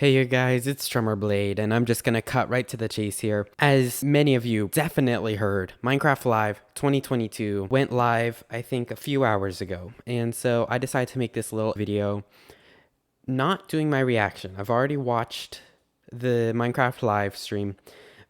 Hey you guys, it's DrummerBlade, and I'm just gonna cut right to the chase here. As many of you definitely heard, Minecraft Live 2022 went live, I think, a few hours ago. And so I decided to make this little video, not doing my reaction. I've already watched the Minecraft live stream,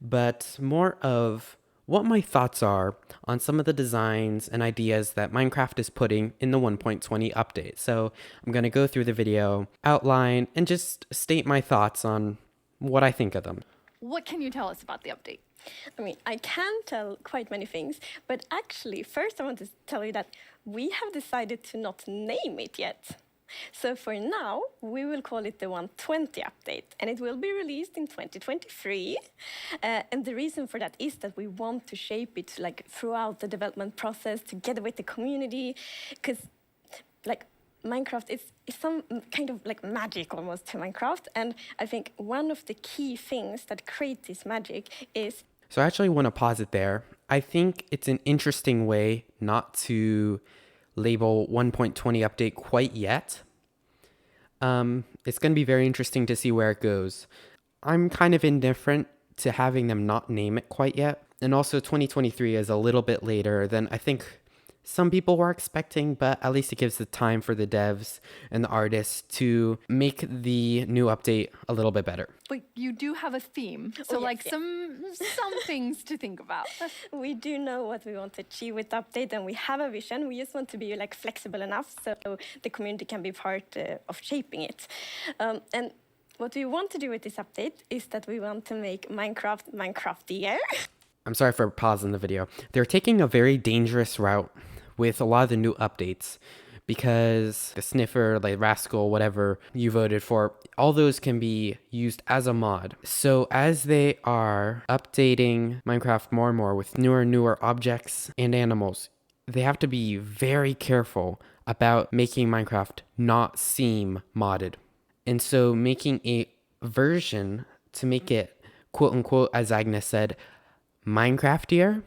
but more of what my thoughts are on some of the designs and ideas that Minecraft is putting in the 1.20 update. So I'm going to go through the video, outline, and just state my thoughts on what I think of them. What can you tell us about the update? I can tell quite many things, but actually, first I want to tell you that we have decided to not name it yet. So for now, we will call it the 120 update, and it will be released in 2023. And the reason for that is that we want to shape it throughout the development process together with the community, because Minecraft is some kind of magic almost to Minecraft. And I think one of the key things that create this magic is... So I actually want to pause it there. I think it's an interesting way not to label 1.20 update quite yet. It's going to be very interesting to see where it goes. I'm kind of indifferent to having them not name it quite yet. And also 2023 is a little bit later than I think some people were expecting, but at least it gives the time for the devs and the artists to make the new update a little bit better. But you do have a theme, so some things to think about. We do know what we want to achieve with the update, and we have a vision. We just want to be flexible enough so the community can be part of shaping it. And what we want to do with this update is that we want to make Minecraft Minecraftier. I'm sorry for pausing the video. They're taking a very dangerous route with a lot of the new updates because the sniffer, rascal, whatever you voted for, all those can be used as a mod. So as they are updating Minecraft more and more with newer and newer objects and animals, they have to be very careful about making Minecraft not seem modded. And so making a version to make it, quote unquote, as Agnes said, Minecraftier,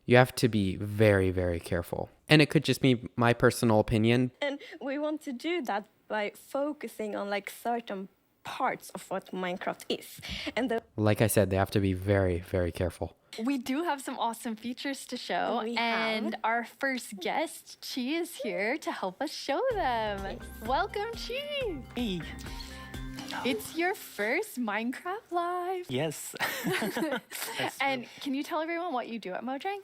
you have to be very, very careful. And it could just be my personal opinion. And we want to do that by focusing on certain parts of what Minecraft is. And like I said, they have to be very, very careful. We do have some awesome features to show, and our first guest, Chi, is here to help us show them. Yes. Welcome, Chi. Hey. It's your first Minecraft Live. Yes. And can you tell everyone what you do at Mojang?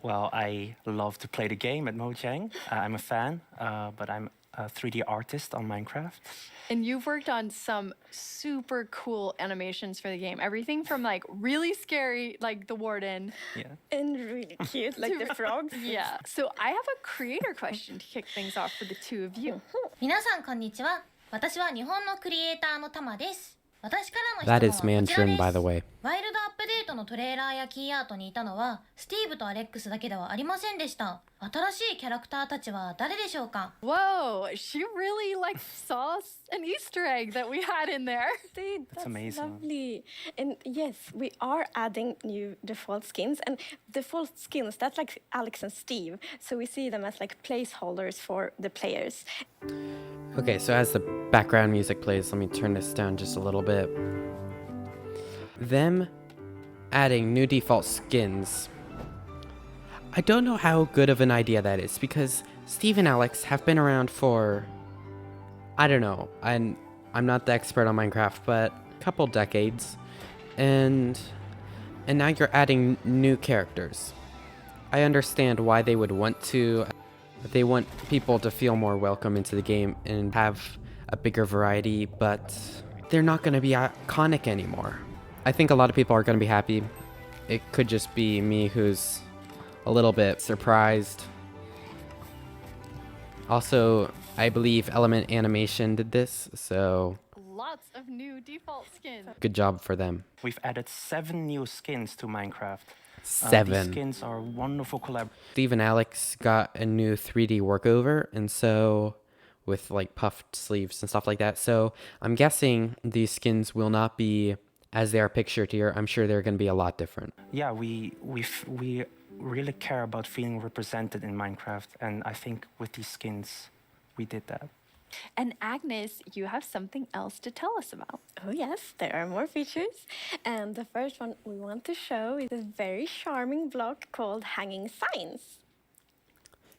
Well, I love to play the game at Mojang. I'm a fan, but I'm a 3D artist on Minecraft. And you've worked on some super cool animations for the game. Everything from really scary, like the warden. Yeah. And really cute, like the frogs. Yeah. So I have a creator question to kick things off for the two of you. 皆さんこんにちは。私は日本のクリエイターのタマです。私からの質問 That は is こちらで Mandarin, す。 by the way. ワイルドアップデートのトレーラーやキーアートにいたのはスティーブとアレックスだけではありませんでした。新しいキャラクターたちは誰でしょうか Whoa, she really saw an Easter egg that we had in there. Dude, that's amazing. Lovely. And yes, we are adding new default skins. And default skins, that's like Alex and Steve. So we see them as placeholders for the players. Okay, so as the background music plays, let me turn this down just a little bit. Them adding new default skins. I don't know how good of an idea that is because Steve and Alex have been around for, I don't know, I'm not the expert on Minecraft, but a couple decades. And now you're adding new characters. I understand why they would want to. They want people to feel more welcome into the game and have a bigger variety, but they're not going to be iconic anymore. I think a lot of people are going to be happy. It could just be me who's a little bit surprised. Also, I believe Element Animation did this, so Lots of new default skins. good job for them. We've added 7 new skins to Minecraft. 7. These skins are wonderful Steve and Alex got a new 3D workover, and so with puffed sleeves and stuff like that. So I'm guessing these skins will not be as they are pictured here. I'm sure they're going to be a lot different. Yeah, we really care about feeling represented in Minecraft, and I think with these skins, we did that. And Agnes, you have something else to tell us about. Oh yes, there are more features. And the first one we want to show is a very charming block called hanging signs.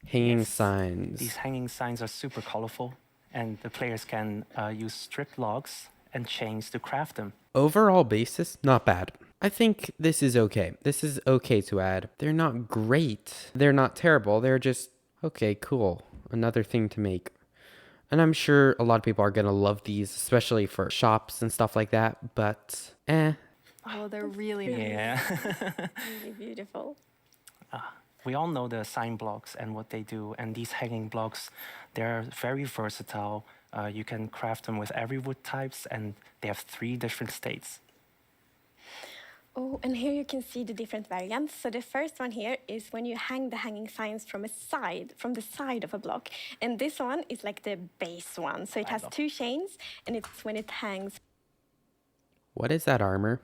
Hanging Yes. signs. These hanging signs are super colorful, and the players can use strip logs and chains to craft them. Overall basis, not bad. I think this is okay. This is okay to add. They're not great. They're not terrible. They're just, okay, cool. Another thing to make. And I'm sure a lot of people are going to love these, especially for shops and stuff like that. But, Oh, they're really nice. Yeah. Really beautiful. We all know the sign blocks and what they do, and these hanging blocks, they're very versatile. You can craft them with every wood types, and they have 3 different states. Oh, and here you can see the different variants. So the first one here is when you hang the hanging signs from the side of a block. And this one is like the base one. So it has 2 chains, and it's when it hangs. what is that armor?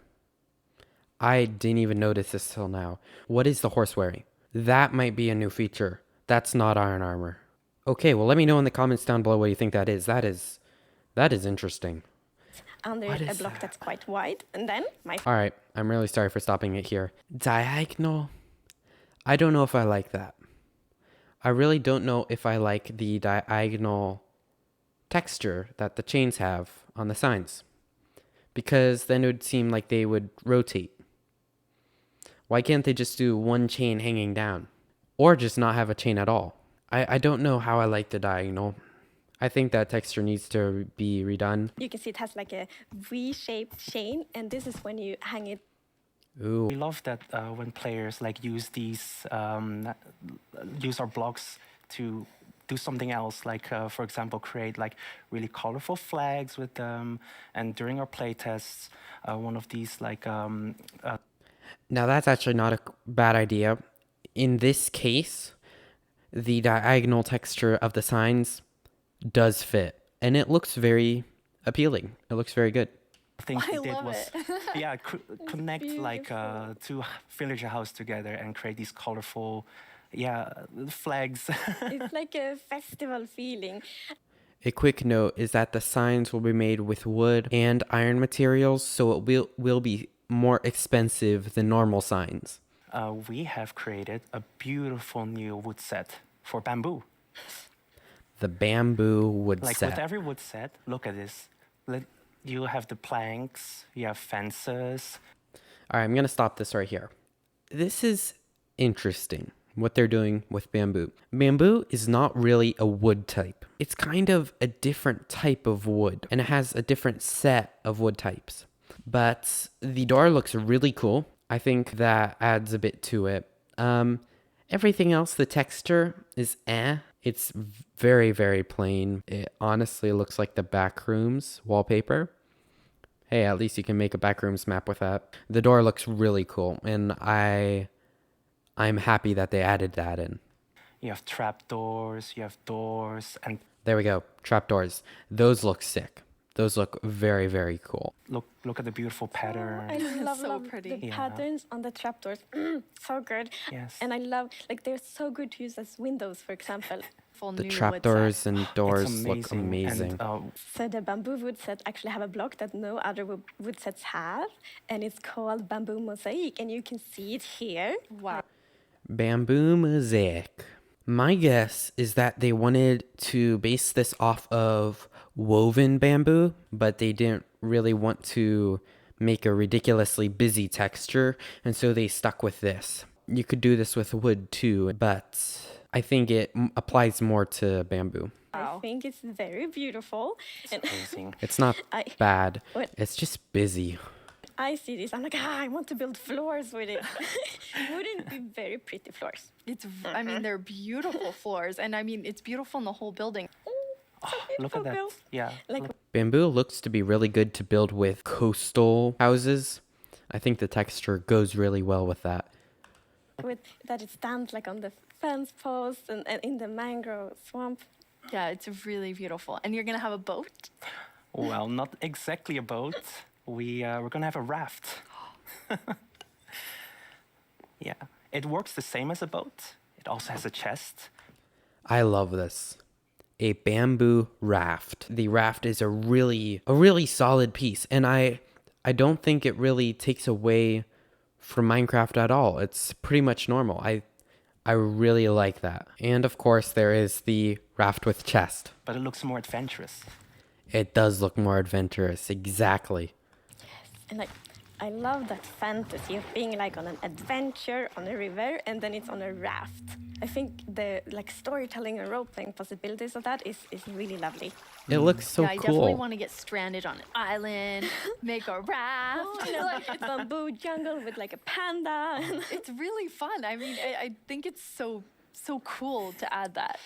I didn't even notice this till now. What is the horse wearing? That might be a new feature. That's not iron armor. Okay, well, let me know in the comments down below what you think that is. That is interesting. Under What a is block that? that's quite wide. And then my All right, I'm really sorry for stopping it here. Diagonal? I don't know if I like that. I really don't know if I like the diagonal texture that the chains have on the signs. Because then it would seem like they would rotate. Why can't they just do one chain hanging down? Or just not have a chain at all? I don't know how I like the diagonal. I think that texture needs to be redone. you can see it has like a V-shaped chain, and this is when you hang it. Ooh. We love that when players like use these, use our blocks to do something else, like for example, create like really colorful flags with them. And during our play tests, one of these like Now that's actually not a bad idea. In this case, the diagonal texture of the signs does fit, and it looks very appealing. It looks very good. thing I we did love was it. connect like 2 villager house together and create these colorful, flags. It's like a festival feeling. A quick note is that the signs will be made with wood and iron materials, so it will be more expensive than normal signs. We have created a beautiful new wood set for bamboo. The bamboo wood Like set. with every wood set, look at this. You have the planks, you have fences. All right, I'm going to stop this right here. This is interesting, what they're doing with bamboo. Bamboo is not really a wood type. It's kind of a different type of wood, and it has a different set of wood types. But the door looks really cool. I think that adds a bit to it. Everything else, the texture is It's very, very plain. It honestly looks like the Backrooms wallpaper. Hey, at least you can make a Backrooms map with that. The door looks really cool, and I'm happy that they added that in. You have trapdoors, you have doors, and There we go, trapdoors. Those look sick. Those look very, very cool. look at the beautiful pattern. I love, So love pretty. the Yeah. patterns on the trapdoors. So good. Yes. And I love, like, they're so good to use as windows, for example. Full The new wood trapdoors set. and doors look It's amazing. And, So the bamboo wood set actually have a block that no other wood sets have, and it's called Bamboo Mosaic, and you can see it here. Wow. Bamboo Mosaic. My guess is that they wanted to base this off of woven bamboo, but they didn't really want to make a ridiculously busy texture, and so they stuck with this. You could do this with wood too, but I think it applies more to bamboo. I think it's very beautiful. And amazing. It's not I- bad, What? it's just busy. I see this, I'm like, I want to build floors with it. Wouldn't it be very pretty floors? I mean, they're beautiful floors, and I mean, it's beautiful in the whole building. Look at that. Bill. Yeah. Like, look- Bamboo looks to be really good to build with coastal houses. I think the texture goes really well with that. with that it stands like on the fence post and in the mangrove swamp. Yeah, it's really beautiful. And you're gonna have a boat? Well, not exactly a boat. We're gonna have a raft. Yeah, it works the same as a boat. It also has a chest. I love this. a bamboo raft. The raft is a really solid piece, and I don't think it really takes away from Minecraft at all. It's pretty much normal. I really like that. And of course, there is the raft with chest. But it looks more adventurous. It does look more adventurous, exactly. And like, I love that fantasy of being like on an adventure on a river and then it's on a raft. I think the like storytelling and role-playing possibilities of that is really lovely. It looks so yeah, I definitely cool. want to get stranded on an island, make a raft. Like bamboo jungle with like a panda. It's really fun. I mean, I think it's so cool to add that.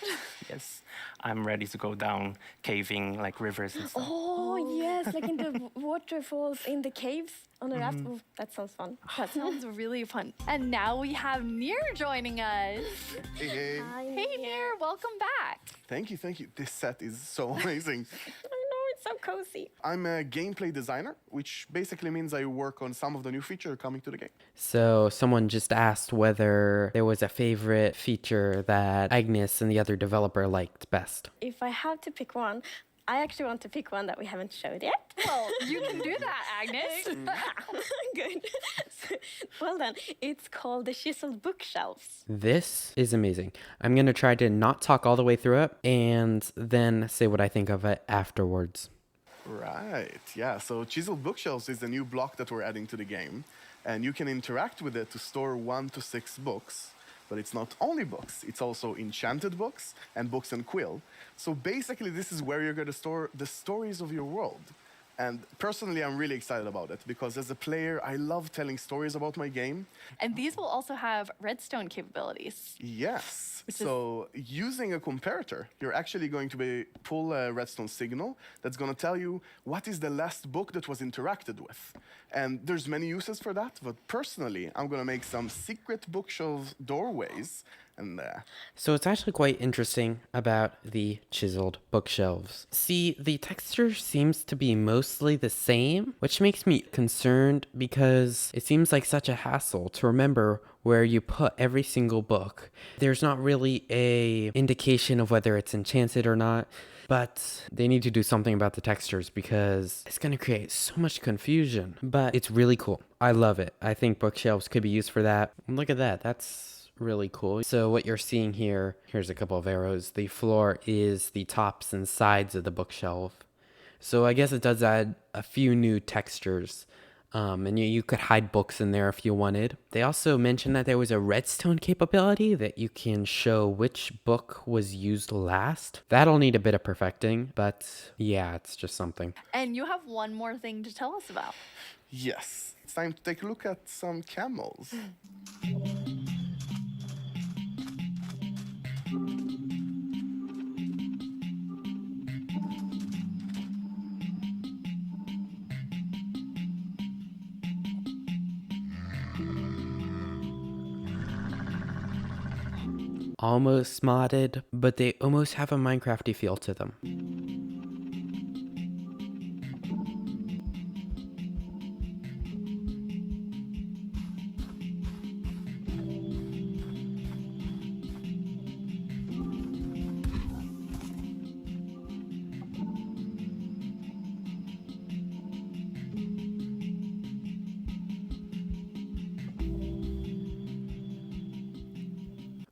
Yes, I'm ready to go down caving like rivers and stuff. Oh yes, like in the waterfalls in the caves on a raft. Ooh, that sounds fun. That sounds really fun. And now we have Nir joining us. Hey. Hey, Nir, welcome back. Thank you. This set is so amazing. I know, it's so cozy. I'm a gameplay designer, which basically means I work on some of the new features coming to the game. So someone just asked whether there was a favorite feature that Agnes and the other developer liked best. If I have to pick one, I actually want to pick one that we haven't showed yet. Well, you can do that, Agnes. Good. Well then, it's called the Chiseled Bookshelves. This is amazing. I'm going to try to not talk all the way through it and then say what I think of it afterwards. Right, yeah. So Chiseled Bookshelves is the new block that we're adding to the game. And you can interact with it to store 1 to 6 books. But it's not only books, it's also enchanted books and books and quill. So basically, this is where you're going to store the stories of your world. And personally, I'm really excited about it because as a player, I love telling stories about my game. And these will also have redstone capabilities. Yes. So using a comparator, you're actually going to pull a redstone signal that's going to tell you what is the last book that was interacted with. And there's many uses for that, but personally, I'm going to make some secret bookshelf doorways. And So it's actually quite interesting about the chiseled bookshelves. See, the texture seems to be mostly the same, which makes me concerned because it seems like such a hassle to remember where you put every single book. There's not really a indication of whether it's enchanted or not, but they need to do something about the textures because it's going to create so much confusion. But it's really cool. I love it. I think bookshelves could be used for that. And look at that. That's really cool. So what you're seeing here, here's a couple of arrows. The floor is the tops and sides of the bookshelf. So I guess it does add a few new textures. And you could hide books in there if you wanted. They also mentioned that there was a redstone capability that you can show which book was used last. That'll need a bit of perfecting, but yeah, it's just something. And you have one more thing to tell us about. yes, it's time to take a look at some camels. Almost modded, but they almost have a Minecrafty feel to them.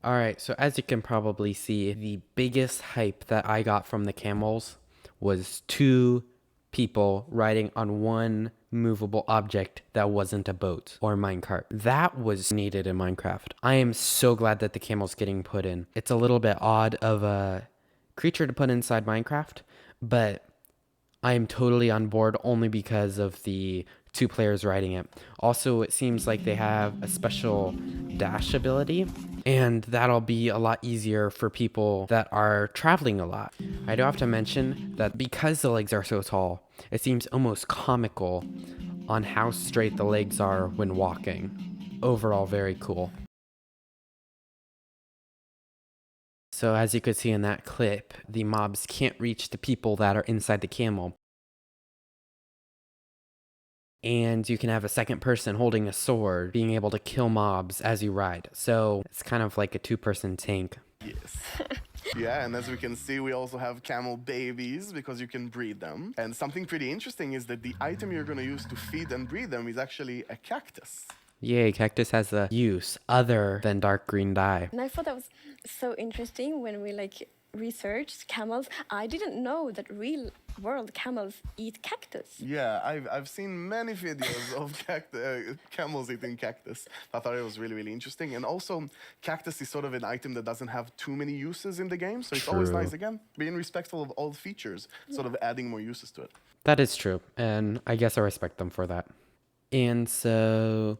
Alright, so as you can probably see, the biggest hype that I got from the camels was 2 people riding on one movable object that wasn't a boat or minecart. That was needed in Minecraft. I am so glad that the camel's getting put in. It's a little bit odd of a creature to put inside Minecraft, but I am totally on board only because of the 2 players riding it. Also, it seems like they have a special dash ability, and that'll be a lot easier for people that are traveling a lot. I do have to mention that because the legs are so tall, it seems almost comical on how straight the legs are when walking. Overall, very cool. So as you could see in that clip, the mobs can't reach the people that are inside the camel. And you can have a second person holding a sword, being able to kill mobs as you ride. So it's kind of like a 2-person tank. Yes. Yeah, and as we can see, we also have camel babies because you can breed them. And something pretty interesting is that the item you're going to use to feed and breed them is actually a cactus. Yay, Cactus has a use other than dark green dye. And I thought that was so interesting when we researched camels. I didn't know that real world camels eat cactus. Yeah, I've seen many videos of camels eating cactus. I thought it was really, really interesting. And also, cactus is sort of an item that doesn't have too many uses in the game. So it's always True. nice, again, being respectful of all features, sort of adding more uses to it. That is true, and I guess I respect them for that. And so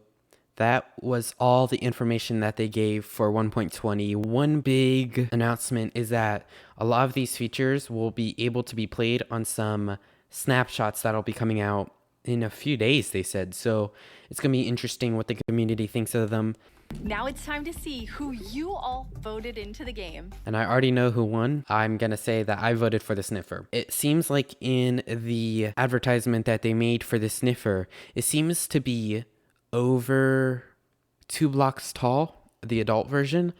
that was all the information that they gave for 1.20. One big announcement is that a lot of these features will be able to be played on some snapshots that'll be coming out in a few days, they said. So it's going to be interesting what the community thinks of them. Now it's time to see who you all voted into the game. And I already know who won. I'm going to say that I voted for the sniffer. It seems like in the advertisement that they made for the sniffer, it seems to be over 2 blocks tall, the adult version.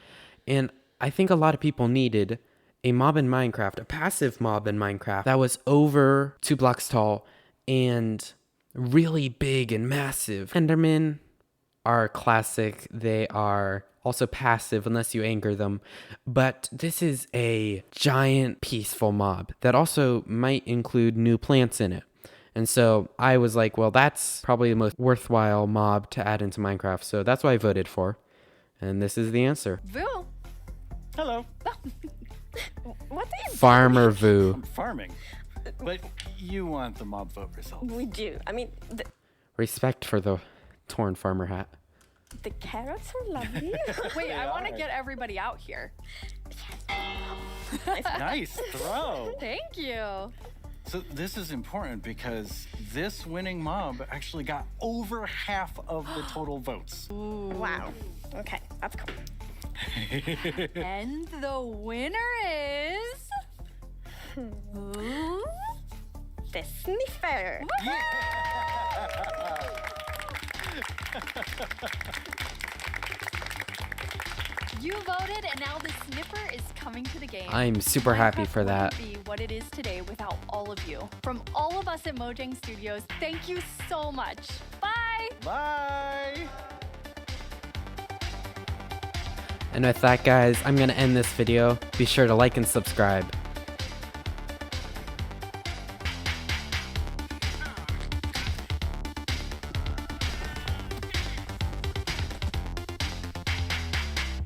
And I think a lot of people needed a mob in Minecraft, a passive mob in Minecraft that was over 2 blocks tall and really big and massive. Endermen are classic. They are also passive unless you anger them. But this is a giant peaceful mob that also might include new plants in it. And so I was like, well, that's probably the most worthwhile mob to add into Minecraft. So that's what I voted for. And this is the answer. Vu. Hello. What is Farmer Vu. I'm farming. But you want the mob vote results. we do? I mean, Respect for the torn farmer hat. the carrots are lovely. Wait, I want to get everybody out here. Nice throw. Thank you. So this is important because this winning mob actually got over half of the total votes. Wow. Okay, that's cool. And the winner is... Who? The sniffer. You voted, and now the sniffer is coming to the game. I'm super happy for that. Minecraft wouldn't be what it is today without all of you. From all of us at Mojang Studios, thank you so much. Bye. Bye. And with that, guys, I'm going to end this video. Be sure to like and subscribe.